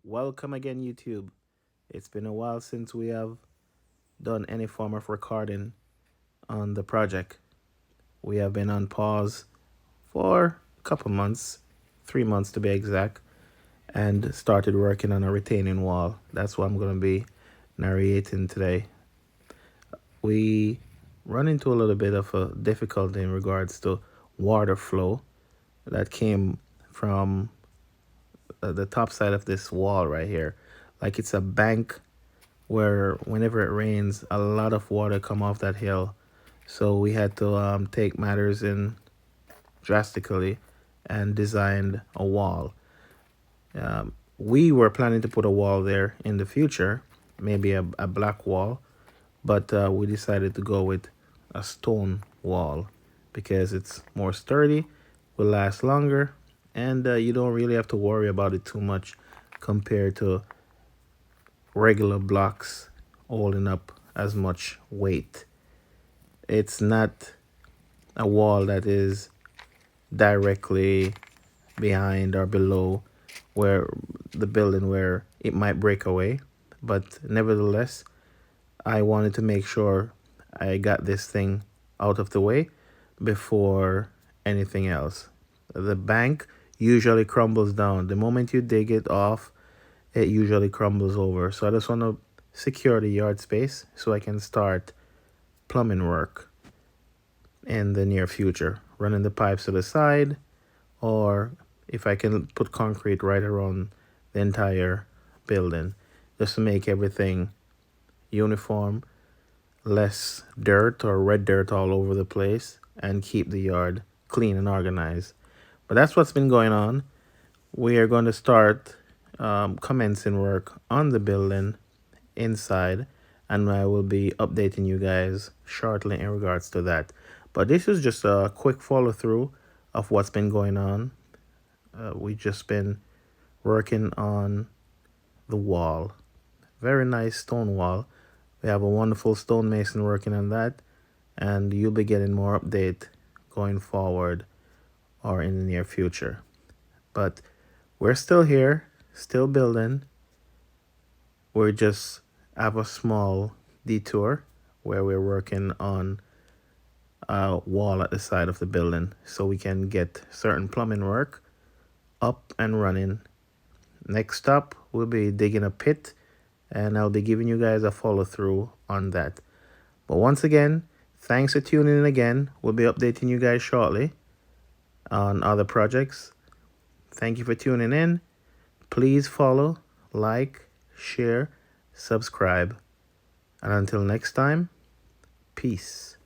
Welcome again, YouTube. It's been a while since we have done any form of recording on the project. We have been on pause for a couple months, 3 months to be exact, and started working on a retaining wall. That's what I'm going to be narrating today. We run into a little bit of a difficulty in regards to water flow that came from the top side of this wall right here. Like it's a bank where whenever it rains, a lot of water come off that hill. So we had to take matters in drastically and designed a wall. We were planning to put a wall there in the future, maybe a black wall, but we decided to go with a stone wall because it's more sturdy, will last longer, and you don't really have to worry about it too much compared to regular blocks holding up as much weight. It's not a wall that is directly behind or below where the building where it might break away, but nevertheless I wanted to make sure I got this thing out of the way before anything else. The bank usually crumbles down the moment you dig it off. It usually crumbles over, so I just want to secure the yard space so I can start plumbing work in the near future, running the pipes to the side, or if I can put concrete right around the entire building just to make everything uniform, less dirt or red dirt all over the place, and keep the yard clean and organized. But that's what's been going on. We are going to start commencing work on the building inside, and I will be updating you guys shortly in regards to that. But this is just a quick follow through of what's been going on. We just been working on the wall, very nice stone wall. We have a wonderful stonemason working on that, and you'll be getting more update going forward or in the near future. But we're still here, still building. We just have a small detour where we're working on a wall at the side of the building so we can get certain plumbing work up and running. Next stop, we'll be digging a pit, and I'll be giving you guys a follow through on that. But once again, thanks for tuning in again. We'll be updating you guys shortly on other projects. Thank you for tuning in. Please follow, like, share, subscribe. And until next time, peace.